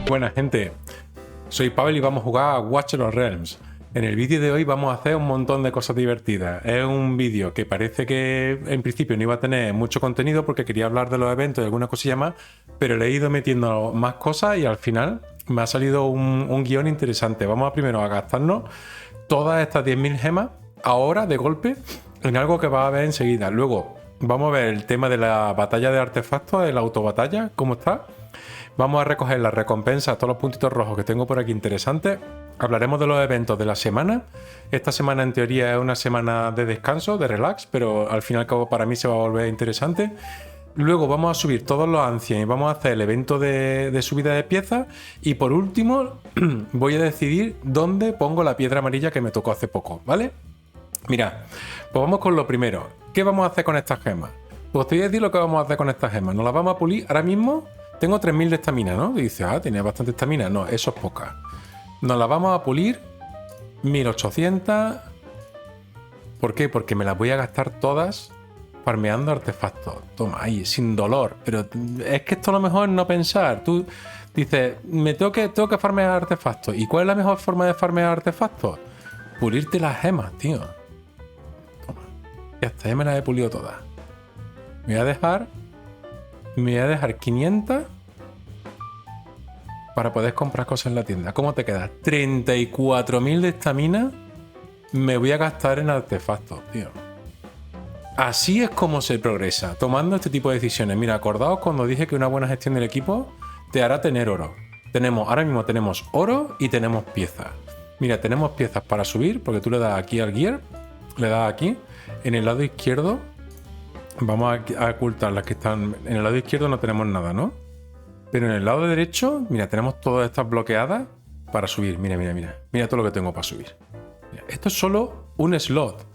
Buena gente, soy Pavel y vamos a jugar a Watch of the Realms. En el vídeo de hoy vamos a hacer un montón de cosas divertidas. Es un vídeo que parece que en principio no iba a tener mucho contenido porque quería hablar de los eventos y alguna cosilla más, pero le he ido metiendo más cosas y al final me ha salido un guión interesante. Vamos a primero a gastarnos todas estas 10.000 gemas ahora de golpe en algo que va a ver enseguida. Luego vamos a ver el tema de la batalla de artefactos, de la autobatalla, cómo está. Vamos a recoger las recompensas, todos los puntitos rojos que tengo por aquí interesantes. Hablaremos de los eventos de la semana. Esta semana en teoría es una semana de descanso, de relax, pero al fin y al cabo para mí se va a volver interesante. Luego vamos a subir todos los ancianos y vamos a hacer el evento de subida de piezas. Y por último voy a decidir dónde pongo la piedra amarilla que me tocó hace poco, ¿vale? Mirad, pues vamos con lo primero. ¿Qué vamos a hacer con estas gemas? Pues te voy a decir lo que vamos a hacer con estas gemas. Nos las vamos a pulir ahora mismo. Tengo 3.000 de estamina, ¿no? Y dices, tenía bastante estamina. No, eso es poca. Nos la vamos a pulir 1.800. ¿Por qué? Porque me las voy a gastar todas farmeando artefactos. Toma, ahí, sin dolor. Pero es que esto a lo mejor es no pensar. Tú dices, tengo que farmear artefactos. ¿Y cuál es la mejor forma de farmear artefactos? Pulirte las gemas, tío. Toma. Y hasta ya me las he pulido todas. Me voy a dejar 500 para poder comprar cosas en la tienda. ¿Cómo te quedas? 34.000 de estamina me voy a gastar en artefactos, tío. Así es como se progresa, tomando este tipo de decisiones. Mira, acordaos cuando dije que una buena gestión del equipo te hará tener oro. Ahora mismo tenemos oro y tenemos piezas. Mira, tenemos piezas para subir, porque tú le das aquí al gear, le das aquí, en el lado izquierdo. Vamos a ocultar las que están. En el lado izquierdo no tenemos nada, ¿no? Pero en el lado derecho, mira, tenemos todas estas bloqueadas para subir. Mira. Mira todo lo que tengo para subir. Mira, esto es solo un slot.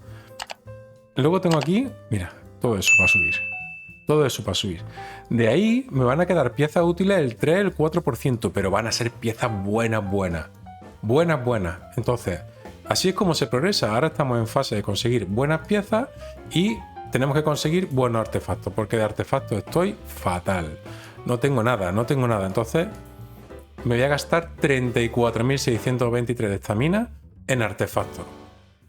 Luego tengo aquí, mira, todo eso para subir. Todo eso para subir. De ahí me van a quedar piezas útiles el 3, el 4%, pero van a ser piezas buenas. Entonces, así es como se progresa. Ahora estamos en fase de conseguir buenas piezas y tenemos que conseguir buenos artefactos, porque de artefactos estoy fatal. No tengo nada. Entonces, me voy a gastar 34.623 de estamina en artefactos.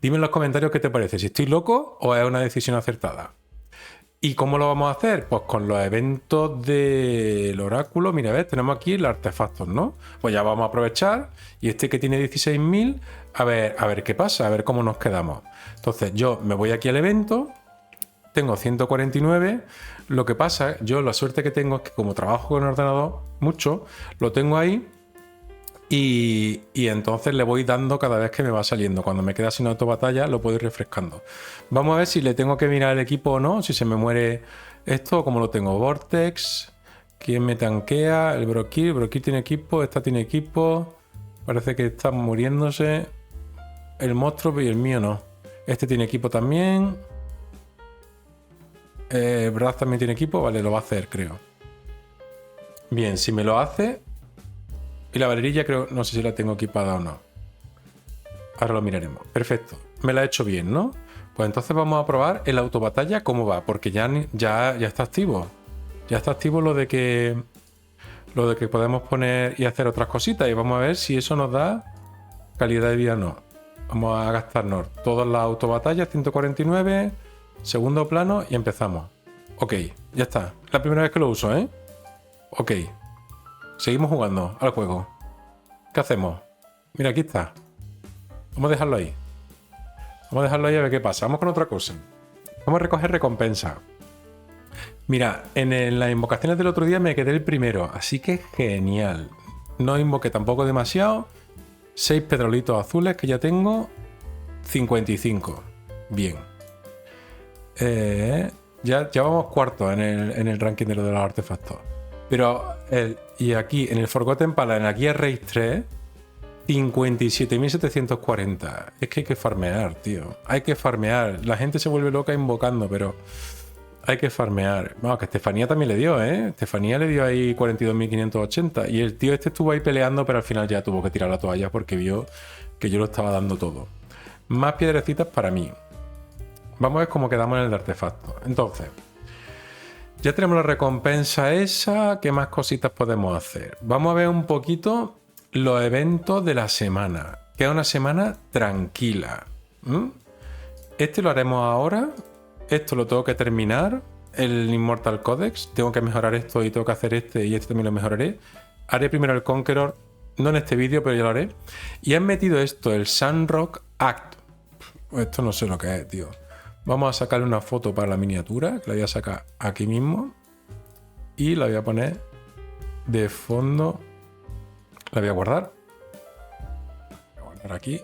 Dime en los comentarios qué te parece, si estoy loco o es una decisión acertada. ¿Y cómo lo vamos a hacer? Pues con los eventos del oráculo. Mira, ¿ves? Tenemos aquí los artefactos, ¿no? Pues ya vamos a aprovechar. Y este que tiene 16.000, a ver qué pasa, a ver cómo nos quedamos. Entonces yo me voy aquí al evento. Tengo 149. Lo que pasa, yo la suerte que tengo es que como trabajo con el ordenador mucho, lo tengo ahí y entonces le voy dando cada vez que me va saliendo. Cuando me queda sin autobatalla lo puedo ir refrescando. Vamos a ver si le tengo que mirar el equipo o no, si se me muere esto, como lo tengo. Vortex, ¿quién me tanquea? El Brokir tiene equipo, esta tiene equipo. Parece que está muriéndose. El monstruo y el mío no. Este tiene equipo también. Brad también tiene equipo, vale, lo va a hacer, creo. Bien, si me lo hace. Y la valerilla creo, no sé si la tengo equipada o no. Ahora lo miraremos. Perfecto, me la he hecho bien, ¿no? Pues entonces vamos a probar el autobatalla cómo va, porque ya está activo. Ya está activo lo de que podemos poner y hacer otras cositas. Y vamos a ver si eso nos da calidad de vida o no. Vamos a gastarnos todas las autobatallas, 149. Segundo plano y empezamos. Ok, ya está. La primera vez que lo uso, ¿eh? Ok. Seguimos jugando al juego. ¿Qué hacemos? Mira, aquí está. Vamos a dejarlo ahí. Vamos a dejarlo ahí a ver qué pasa. Vamos con otra cosa. Vamos a recoger recompensa. Mira, en las invocaciones del otro día me quedé el primero. Así que genial. No invoqué tampoco demasiado. 6 petrolitos azules que ya tengo. 55. Bien. Ya vamos cuarto en el ranking de los artefactos. Pero y aquí en el Forgotten Palace, en la guía Raid 3, 57.740. Es que hay que farmear, tío. Hay que farmear. La gente se vuelve loca invocando, pero hay que farmear. Vamos, que Estefanía también le dio, ¿eh? Estefanía le dio ahí 42.580. Y el tío este estuvo ahí peleando, pero al final ya tuvo que tirar la toalla porque vio que yo lo estaba dando todo. Más piedrecitas para mí. Vamos a ver cómo quedamos en el artefacto. Entonces, Ya tenemos la recompensa esa. ¿Qué más cositas podemos hacer? Vamos a ver un poquito los eventos de la semana. Que es una semana tranquila. Este lo haremos ahora. Esto lo tengo que terminar. El Immortal Codex. Tengo que mejorar esto y tengo que hacer este y este también lo mejoraré. Haré primero el Conqueror. No en este vídeo, pero ya lo haré. Y han metido esto, el Sunrock Act. Esto no sé lo que es, tío. Vamos a sacarle una foto para la miniatura, que la voy a sacar aquí mismo. Y la voy a poner de fondo. La voy a guardar. Voy a guardar aquí.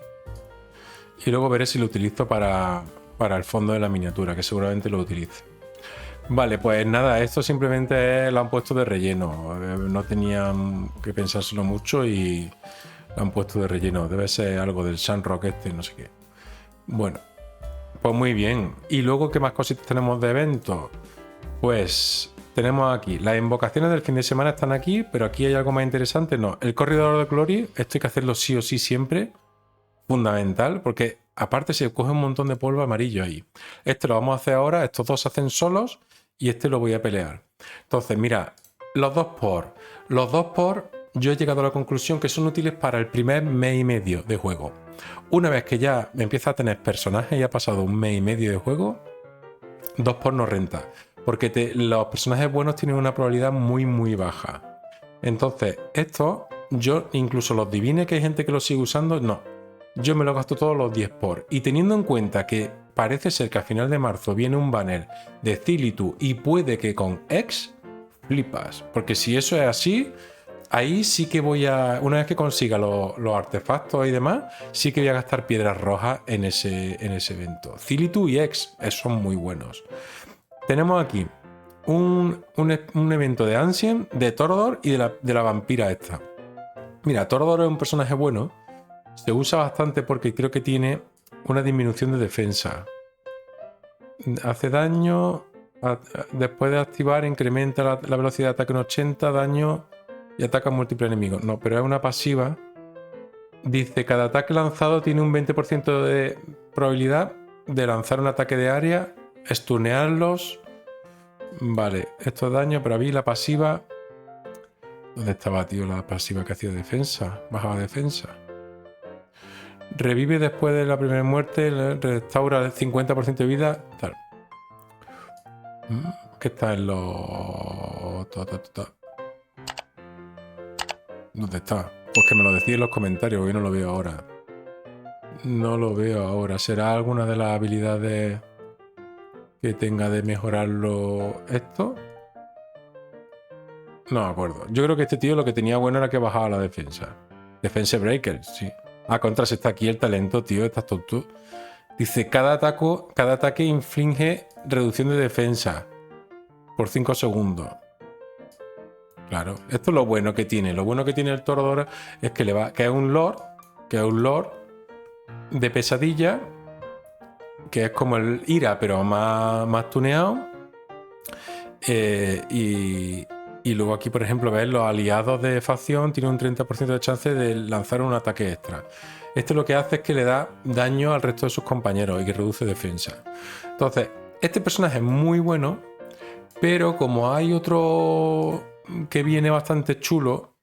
Y luego veré si lo utilizo para el fondo de la miniatura, que seguramente lo utilice. Vale, pues nada, esto simplemente lo han puesto de relleno. No tenían que pensárselo mucho y lo han puesto de relleno. Debe ser algo del Sunrock este, no sé qué. Bueno, pues muy bien. ¿Y luego qué más cositas tenemos de eventos? Pues tenemos aquí, las invocaciones del fin de semana están aquí, pero aquí hay algo más interesante. No, el corredor de Glory, esto hay que hacerlo sí o sí siempre. Fundamental, porque aparte se coge un montón de polvo amarillo ahí. Este lo vamos a hacer ahora, estos dos se hacen solos y este lo voy a pelear. Entonces, mira, los 2x. Los 2x, yo he llegado a la conclusión que son útiles para el primer mes y medio de juego. Una vez que ya empieza a tener personajes y ha pasado un mes y medio de juego, 2x no renta. Porque los personajes buenos tienen una probabilidad muy, muy baja. Entonces, estos, yo incluso los divines, que hay gente que los sigue usando, no. Yo me lo gasto todos los 10x. Y teniendo en cuenta que parece ser que a final de marzo viene un banner de Zilitu y puede que con X, flipas. Porque si eso es así, ahí sí que voy a, una vez que consiga los artefactos y demás, sí que voy a gastar piedras rojas en ese evento. Zilitu y X son muy buenos. Tenemos aquí un evento de Ancient, de Torodor y de la vampira esta. Mira, Torodor es un personaje bueno. Se usa bastante porque creo que tiene una disminución de defensa. Hace daño. Después de activar, incrementa la velocidad de ataque en 80, daño y ataca a múltiples enemigos. No, pero es una pasiva. Dice, cada ataque lanzado tiene un 20% de probabilidad de lanzar un ataque de área, stunearlos. Vale, esto es daño, pero a mí la pasiva... ¿Dónde estaba, tío, la pasiva que hacía defensa? Bajaba defensa. Revive después de la primera muerte, restaura el 50% de vida, tal. ¿Qué está en los...? ¿Dónde está? Pues que me lo decís en los comentarios, porque yo no lo veo ahora. No lo veo ahora. ¿Será alguna de las habilidades que tenga de mejorarlo esto? No me acuerdo. Yo creo que este tío lo que tenía bueno era que bajaba la defensa. Defense Breaker, sí. Contras está aquí el talento, tío. Estás tonto. Dice, cada ataque inflige reducción de defensa por 5 segundos. Claro, esto es lo bueno que tiene. Lo bueno que tiene el Torodor es que que es un lord de pesadilla, que es como el Ira, pero más tuneado. Y luego aquí, por ejemplo, ves los aliados de facción tienen un 30% de chance de lanzar un ataque extra. Esto lo que hace es que le da daño al resto de sus compañeros y que reduce defensa. Entonces, este personaje es muy bueno, pero como hay otro que viene bastante chulo,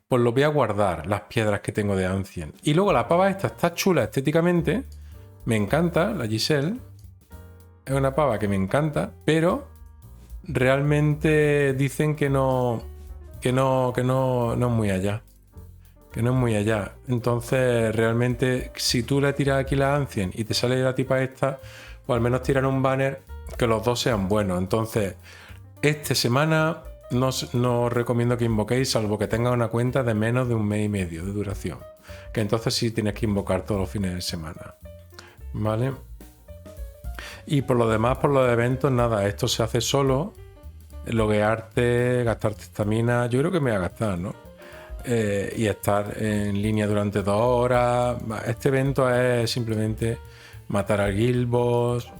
pues lo voy a guardar, las piedras que tengo de Ancient. Y luego la pava esta está chula estéticamente, me encanta, la Giselle. Es una pava que me encanta, pero realmente dicen que no es muy allá. Que no es muy allá. Entonces, realmente, si tú le tiras aquí la Ancient y te sale la tipa esta, pues al menos tiran un banner que los dos sean buenos. Entonces, esta semana no os recomiendo que invoquéis, salvo que tenga una cuenta de menos de un mes y medio de duración. Que entonces sí tienes que invocar todos los fines de semana. ¿Vale? Y por lo demás, por los eventos, nada, esto se hace solo. Loguearte, gastarte estamina, yo creo que me voy a gastar, ¿no? Y estar en línea durante 2 horas. Este evento es simplemente matar al guild boss.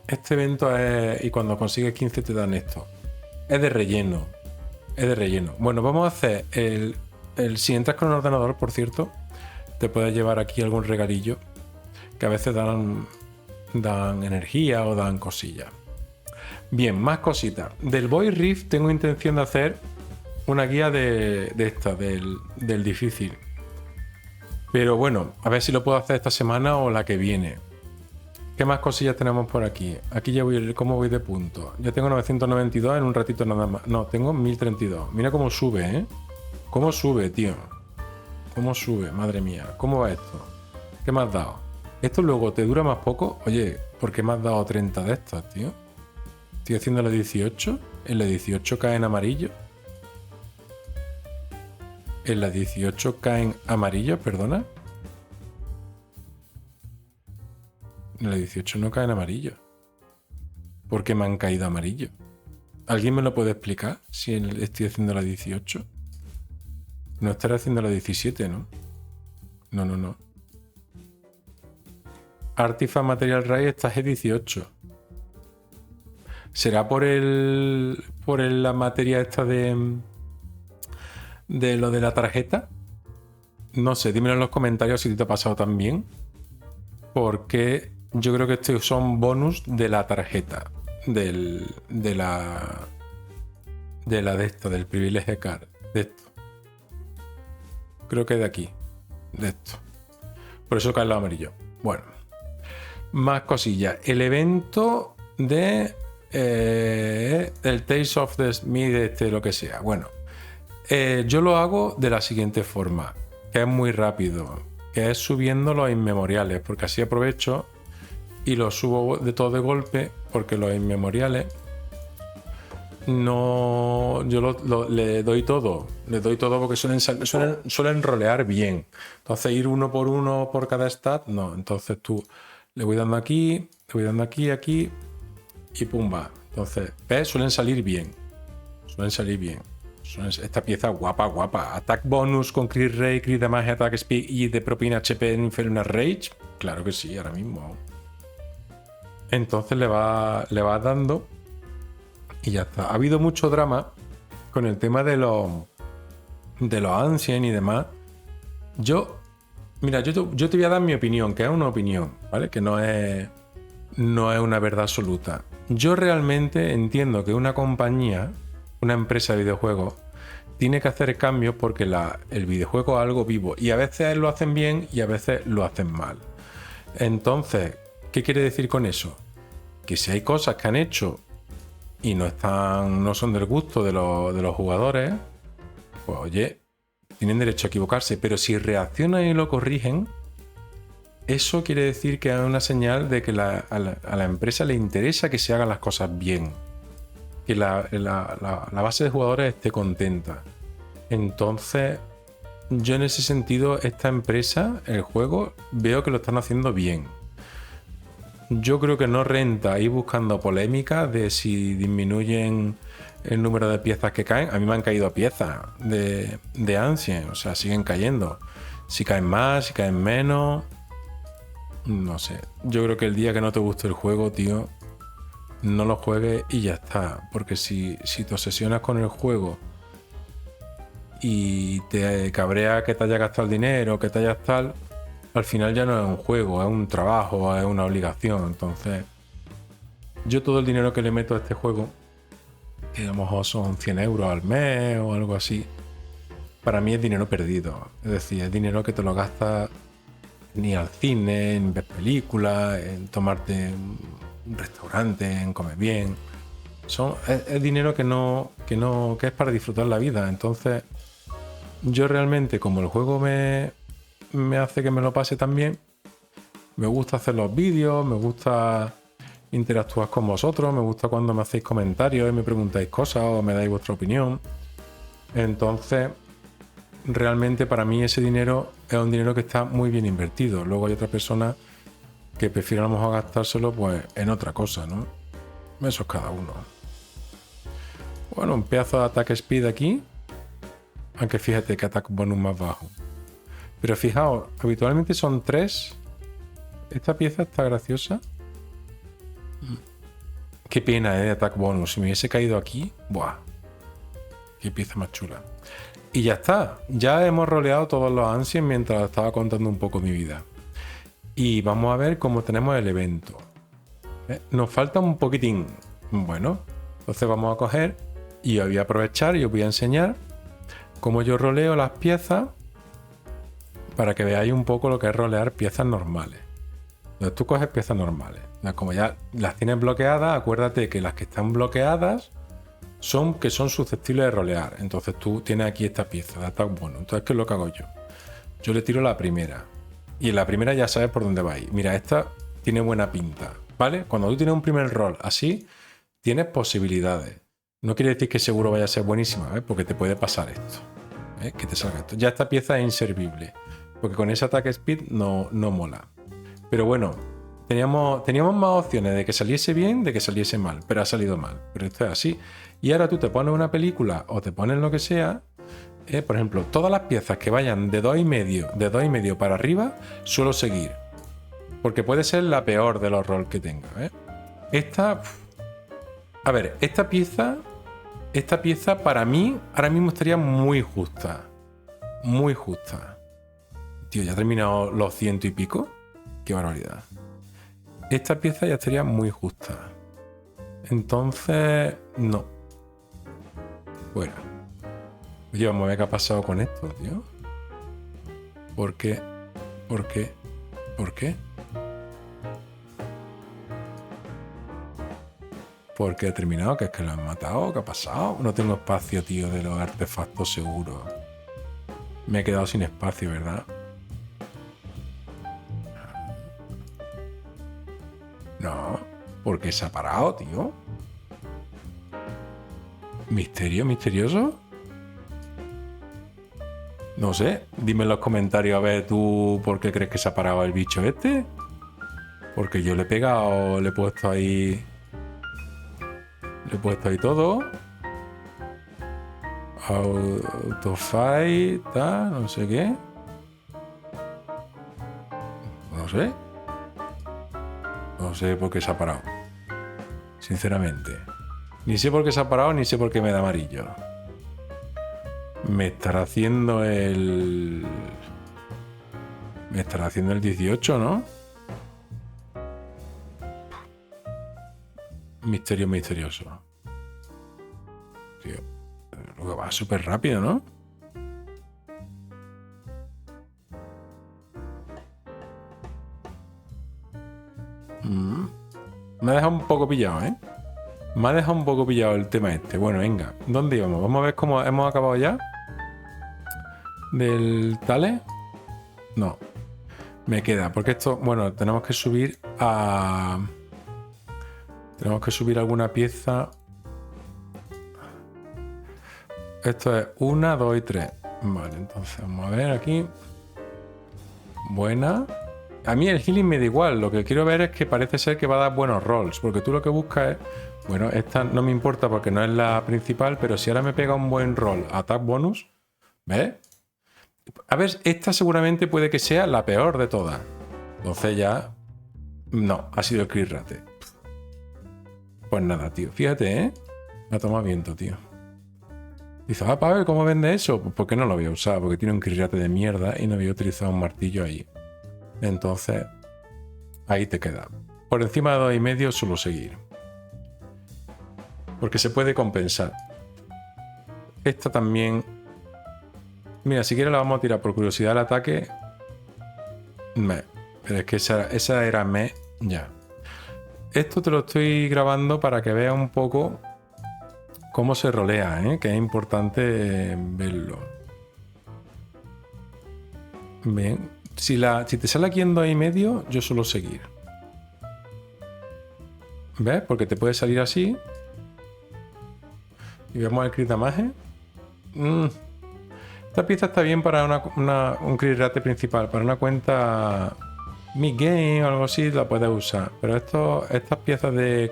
Este evento es... Y cuando consigues 15 te dan esto. Es de relleno. Es de relleno. Bueno, vamos a hacer si entras con un ordenador, por cierto, te puedes llevar aquí algún regalillo que a veces dan energía o dan cosillas. Bien, más cositas. Del Void Rift tengo intención de hacer una guía de esta, del difícil. Pero bueno, a ver si lo puedo hacer esta semana o la que viene. ¿Qué más cosillas tenemos por aquí? Aquí ya voy, ¿cómo voy de punto? Ya tengo 992 en un ratito nada más. No, tengo 1032. Mira cómo sube, ¿eh? ¿Cómo sube, tío? ¿Cómo sube? Madre mía. ¿Cómo va esto? ¿Qué me has dado? ¿Esto luego te dura más poco? Oye, ¿por qué me has dado 30 de estas, tío? Estoy haciendo la 18. En la 18 cae en amarillo. En la 18 caen amarillos, perdona. En la 18 no caen amarillos. ¿Por qué me han caído amarillos? ¿Alguien me lo puede explicar? Si estoy haciendo la 18. No estaré haciendo la 17, ¿no? No. Artifact Material Ray está G18. ¿Será por la materia esta de lo de la tarjeta? No sé, dímelo en los comentarios si te ha pasado también. Porque yo creo que estos son bonus de la tarjeta. De esto, del privilege card. De esto. Creo que de aquí. De esto. Por eso cae el amarillo. Bueno. Más cosillas. El evento de el Tales of the Smith, lo que sea. Bueno. Yo lo hago de la siguiente forma. Que es muy rápido. Que es subiendo los inmemoriales. Porque así aprovecho y los subo de todo de golpe. Porque los inmemoriales no, yo le doy todo porque suelen rolear bien. Entonces ir uno por cada stat, no. Entonces tú le voy dando aquí, aquí y pumba. Entonces, ¿ves? Suelen salir bien. Esta pieza guapa. Attack bonus con crit rate, crit damage, attack speed y de propina HP en Infernal Rage. Claro que sí, ahora mismo. Entonces le va dando. Y ya está. Ha habido mucho drama con el tema de los Ancient y demás. Mira, yo te voy a dar mi opinión, que es una opinión, ¿vale? Que no es una verdad absoluta. Yo realmente entiendo que una compañía, una empresa de videojuegos, tiene que hacer cambios porque el videojuego es algo vivo. Y a veces lo hacen bien y a veces lo hacen mal. Entonces, ¿qué quiere decir con eso? Que si hay cosas que han hecho y no son del gusto de los jugadores, pues oye, tienen derecho a equivocarse, pero si reaccionan y lo corrigen, eso quiere decir que es una señal de que a la empresa le interesa que se hagan las cosas bien, que la base de jugadores esté contenta. Entonces, yo en ese sentido, esta empresa, el juego, veo que lo están haciendo bien. Yo creo que no renta ir buscando polémicas de si disminuyen el número de piezas que caen. A mí me han caído piezas de Ancient, o sea, siguen cayendo. Si caen más, si caen menos, no sé. Yo creo que el día que no te guste el juego, tío, no lo juegues y ya está. Porque si te obsesionas con el juego y te cabrea que te haya gastado el dinero, que te hayas tal, al final ya no es un juego, es un trabajo, es una obligación. Entonces, yo todo el dinero que le meto a este juego, que a lo mejor son 100 euros al mes o algo así, para mí es dinero perdido. Es decir, es dinero que te lo gastas ni al cine, en ver películas, en tomarte un restaurante, en comer bien. Es dinero que es para disfrutar la vida. Entonces, yo realmente, como el juego me hace que me lo pase también, me gusta hacer los vídeos, me gusta interactuar con vosotros, me gusta cuando me hacéis comentarios y me preguntáis cosas o me dais vuestra opinión. Entonces, realmente para mí ese dinero es un dinero que está muy bien invertido. Luego hay otras personas que prefieren a lo mejor gastárselo pues en otra cosa, ¿no? Eso es cada uno. Bueno, un pedazo de attack speed aquí, aunque fíjate que attack bonus más bajo. Pero fijaos, habitualmente son 3. Esta pieza está graciosa. Qué pena, de attack bonus. Si me hubiese caído aquí, ¡buah! Qué pieza más chula. Y ya está. Ya hemos roleado todos los Ancient mientras estaba contando un poco mi vida. Y vamos a ver cómo tenemos el evento. Nos falta un poquitín. Bueno, entonces vamos a coger y os voy a aprovechar y os voy a enseñar cómo yo roleo las piezas para que veáis un poco lo que es rolear piezas normales. Entonces tú coges piezas normales. Como ya las tienes bloqueadas, acuérdate que las que están bloqueadas son susceptibles de rolear. Entonces tú tienes aquí esta pieza de attack bonus. Entonces, ¿qué es lo que hago yo? Yo le tiro la primera. Y en la primera ya sabes por dónde va a ir. Mira, esta tiene buena pinta, ¿vale? Cuando tú tienes un primer rol así, tienes posibilidades. No quiere decir que seguro vaya a ser buenísima, ¿ves? Porque te puede pasar esto. ¿Ves? Que te salga esto. Ya esta pieza es inservible. Porque con ese ataque speed no mola. Pero bueno, teníamos más opciones de que saliese bien, de que saliese mal. Pero ha salido mal. Pero esto es así. Y ahora tú te pones una película o te pones lo que sea. Por ejemplo, todas las piezas que vayan de 2,5 para arriba, suelo seguir. Porque puede ser la peor de los roles que tenga. A ver, esta pieza para mí ahora mismo estaría muy justa. Muy justa. Tío, ya he terminado los 100 y pico. Qué barbaridad. Esta pieza ya estaría muy justa. Entonces, no. Fuera. Oye, vamos a ver qué ha pasado con esto, tío. ¿Por qué? ¿Por qué? ¿Por qué? ¿Por qué ha terminado? ¿Que es que lo han matado? ¿Qué ha pasado? No tengo espacio, tío, de los artefactos seguros. Me he quedado sin espacio, ¿verdad? No. ¿Por qué se ha parado, tío? ¿Misterio misterioso? No sé. Dime en los comentarios a ver tú por qué crees que se ha parado el bicho este. Porque yo le he pegado, le he puesto ahí... Le he puesto ahí todo. Autofight, tal, no sé qué. No sé. No sé por qué se ha parado. Sinceramente. Ni sé por qué se ha parado, ni sé por qué me da amarillo. Me estará haciendo el 18, ¿no? Misterio misterioso. Tío, lo que va súper rápido, ¿no? Me ha dejado un poco pillado, ¿eh? Me ha dejado un poco pillado el tema este. Bueno, venga. ¿Dónde íbamos? Vamos a ver cómo hemos acabado ya. ¿Del Tale? No. Me queda, porque esto... Bueno, tenemos que subir a... Tenemos que subir alguna pieza. Esto es 1, 2 y 3. Vale, entonces vamos a ver aquí. Buena. A mí el healing me da igual. Lo que quiero ver es que parece ser que va a dar buenos rolls. Porque tú lo que buscas es... Bueno, esta no me importa porque no es la principal. Pero si ahora me pega un buen roll, attack bonus. ¿Ves? A ver, esta seguramente puede que sea la peor de todas. Entonces ya... No, ha sido el crit rate. Pues nada, tío. Fíjate, ¿eh? Me ha tomado viento, tío. Dice, Pavel, ¿cómo vende eso? Pues porque no lo había usado, porque tiene un crit rate de mierda y no había utilizado un martillo ahí. Entonces, ahí te queda. Por encima de 2,5 suelo seguir. Porque se puede compensar. Esta también... Mira, si quieres la vamos a tirar por curiosidad al ataque. Pero es que esa era ya. Esto te lo estoy grabando para que veas un poco cómo se rolea, ¿eh? Que es importante verlo. Bien. Si te sale aquí en 2,5, yo suelo seguir. ¿Ves? Porque te puede salir así. Y vemos el crit damage. Esta pieza está bien para un crit rate principal. Para una cuenta mid game o algo así la puedes usar. Pero estas piezas de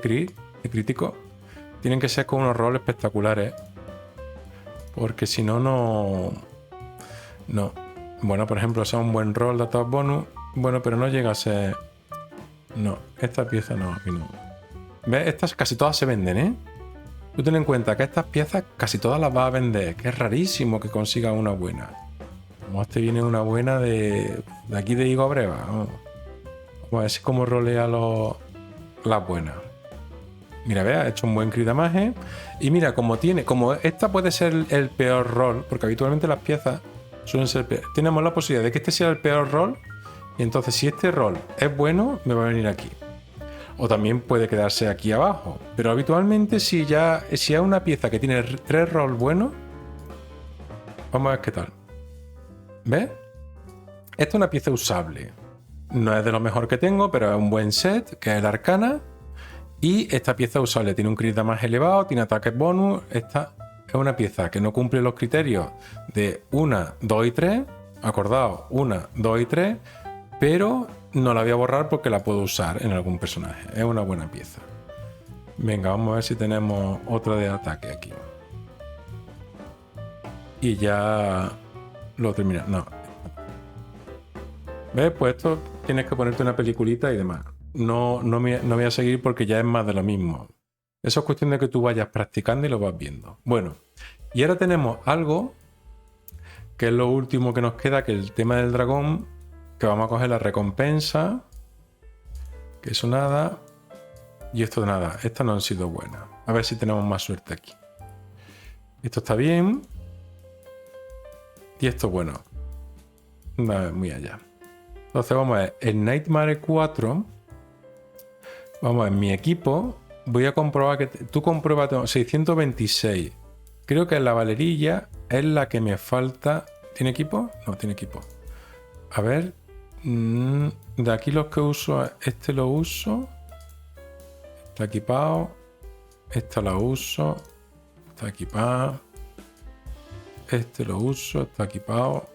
crítico, tienen que ser con unos roles espectaculares. Porque si no, no. Bueno, por ejemplo, sea un buen roll de attack bonus. Bueno, pero no llega a ser... No, esta pieza no, aquí no. ¿Ves? Estas casi todas se venden, ¿eh? Tú ten en cuenta que estas piezas casi todas las vas a vender, que es rarísimo que consigas una buena. Como este viene una buena de aquí de Higo Breva. Vamos a ver si cómo rolea las buenas. Mira, vea, he hecho un buen crit damage. Y mira, como esta puede ser el peor rol, porque habitualmente las piezas suelen ser peor. Tenemos la posibilidad de que este sea el peor rol. Y entonces, si este rol es bueno, me va a venir aquí. O también puede quedarse aquí abajo. Pero habitualmente, si es una pieza que tiene 3 roles buenos, vamos a ver qué tal. ¿Ves? Esta es una pieza usable. No es de lo mejor que tengo, pero es un buen set, que es el Arcana. Y esta pieza usable tiene un crit más elevado, tiene ataques bonus. Esta es una pieza que no cumple los criterios de 1, 2 y 3. Acordaos, 1, 2 y 3. Pero no la voy a borrar porque la puedo usar en algún personaje. Es una buena pieza. Venga, vamos a ver si tenemos otra de ataque aquí. Y ya lo termina. No. ¿Ves? Pues esto tienes que ponerte una peliculita y demás. No voy a seguir porque ya es más de lo mismo. Eso es cuestión de que tú vayas practicando y lo vas viendo. Bueno, y ahora tenemos algo que es lo último que nos queda, que es el tema del dragón, que vamos a coger la recompensa, que eso nada, y esto nada. Estas no han sido buenas. A ver si tenemos más suerte aquí. Esto está bien. Y esto es bueno. No, muy allá. Entonces vamos a ver, el Nightmare 4. Vamos a ver, mi equipo. Voy a comprobar que tú compruebas 626. Creo que la valerilla es la que me falta. ¿Tiene equipo? No, tiene equipo. A ver. De aquí los que uso, este lo uso. Está equipado. Esta la uso. Está equipado. Este lo uso. Está equipado.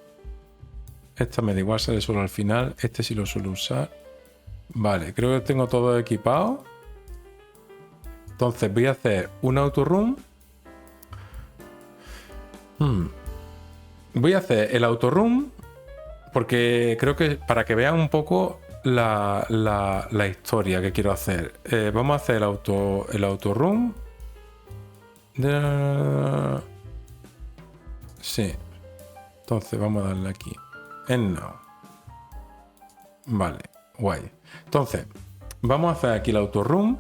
Esta me da igual, sale solo al final. Este sí lo suelo usar. Vale, creo que tengo todo equipado. Entonces voy a hacer un autorun. Voy a hacer el autorun porque creo que para que vean un poco la historia que quiero hacer. Vamos a hacer el autorun. Sí. Entonces vamos a darle aquí. En no. Vale, guay. Entonces, vamos a hacer aquí el autorun.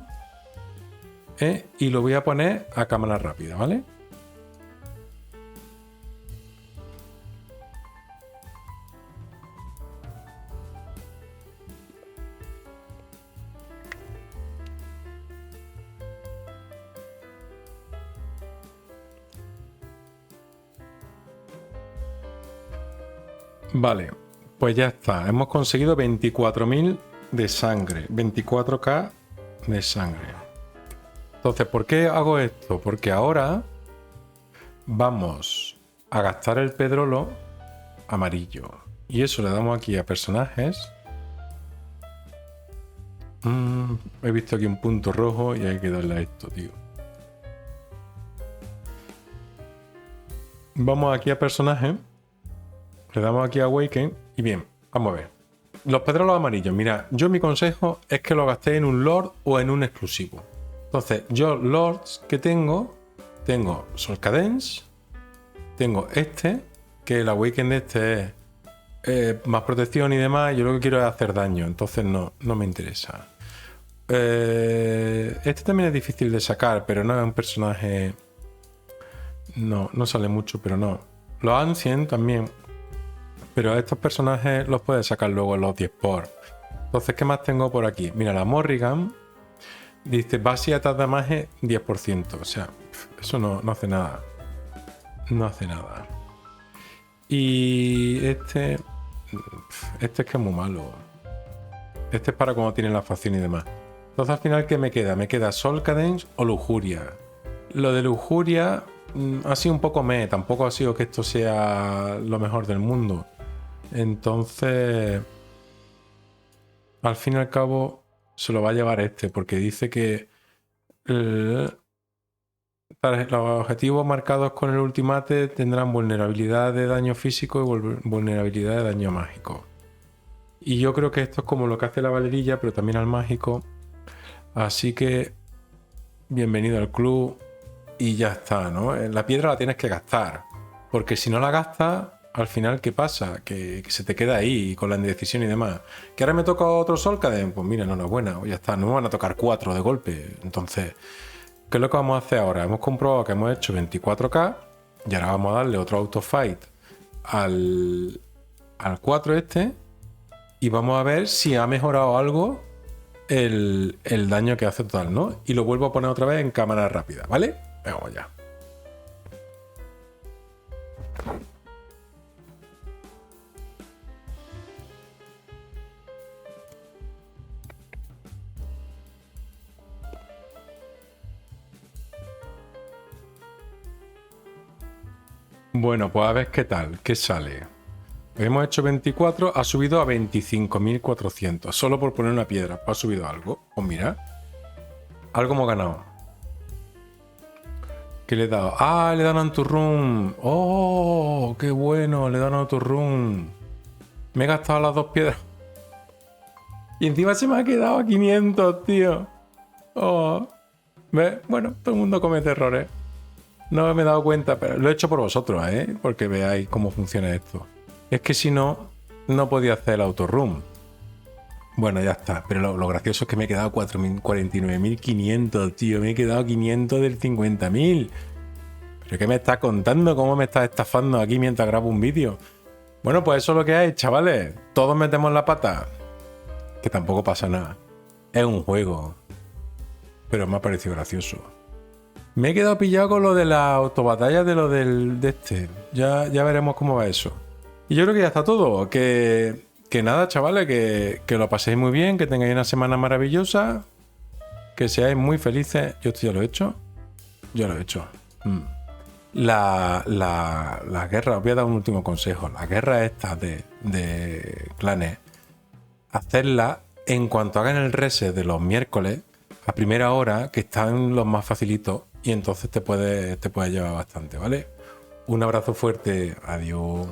Y lo voy a poner a cámara rápida, ¿vale? Vale, pues ya está. Hemos conseguido 24.000 de sangre. 24k de sangre. Entonces, ¿por qué hago esto? Porque ahora vamos a gastar el pedrolo amarillo. Y eso le damos aquí a personajes. He visto aquí un punto rojo y hay que darle a esto, tío. Vamos aquí a personajes. Le damos aquí a Awaken y bien, vamos a ver. Los pedrolos amarillos, mira, yo mi consejo es que lo gastéis en un Lord o en un exclusivo. Entonces, yo Lords que tengo Soul Cadence, tengo este, que el Awaken de este es más protección y demás, yo lo que quiero es hacer daño, entonces no me interesa. Este también es difícil de sacar, pero no es un personaje... No sale mucho, pero no. Los Ancient también... Pero a estos personajes los puedes sacar luego en los 10 por. Entonces, ¿qué más tengo por aquí? Mira, la Morrigan dice base attack damage 10%. O sea, eso no hace nada. No hace nada. Y este es que es muy malo. Este es para cuando tienen la facción y demás. Entonces, al final, ¿qué me queda? Me queda Soul Cadence o Lujuria. Lo de Lujuria ha sido un poco tampoco ha sido que esto sea lo mejor del mundo. Entonces, al fin y al cabo, se lo va a llevar este, porque dice que los objetivos marcados con el ultimate tendrán vulnerabilidad de daño físico y vulnerabilidad de daño mágico. Y yo creo que esto es como lo que hace la valerilla, pero también al mágico. Así que, bienvenido al club y ya está, ¿no? La piedra la tienes que gastar, porque si no la gastas... al final, ¿qué pasa? Que se te queda ahí con la indecisión y demás. ¿Que ahora me toca otro Solcaden? Pues mira, no es buena, ya está, no me van a tocar 4 de golpe. Entonces, ¿qué es lo que vamos a hacer ahora? Hemos comprobado que hemos hecho 24K y ahora vamos a darle otro autofight al 4 este y vamos a ver si ha mejorado algo el daño que hace total, ¿no? Y lo vuelvo a poner otra vez en cámara rápida, ¿vale? Vamos ya. Bueno, pues a ver qué tal, qué sale. Hemos hecho 24, ha subido a 25.400, solo por poner una piedra. ¿Ha subido algo? Pues mira, algo hemos ganado. ¿Qué le he dado? ¡Ah, le dan a tu room! ¡Oh, qué bueno! Le dan a tu room. Me he gastado las 2 piedras. Y encima se me ha quedado a 500, tío. Oh. ¿Ves? Bueno, todo el mundo comete errores. No me he dado cuenta, pero lo he hecho por vosotros, ¿eh? Porque veáis cómo funciona esto. Es que si no, no podía hacer el autorroom. Bueno, ya está. Pero lo gracioso es que me he quedado 49.500, tío. Me he quedado 500 del 50.000. ¿Pero qué me estás contando? ¿Cómo me estás estafando aquí mientras grabo un vídeo? Bueno, pues eso es lo que hay, chavales. Todos metemos la pata. Que tampoco pasa nada. Es un juego. Pero me ha parecido gracioso. Me he quedado pillado con lo de la autobatalla de lo de este. Ya veremos cómo va eso. Y yo creo que ya está todo. Que nada, chavales, que lo paséis muy bien, que tengáis una semana maravillosa, que seáis muy felices. Yo esto ya lo he hecho. Ya lo he hecho. La guerra, os voy a dar un último consejo. La guerra esta de clanes, hacerla en cuanto hagan el reset de los miércoles a primera hora, que están los más facilitos, y entonces te puedes llevar bastante, ¿vale? Un abrazo fuerte. Adiós.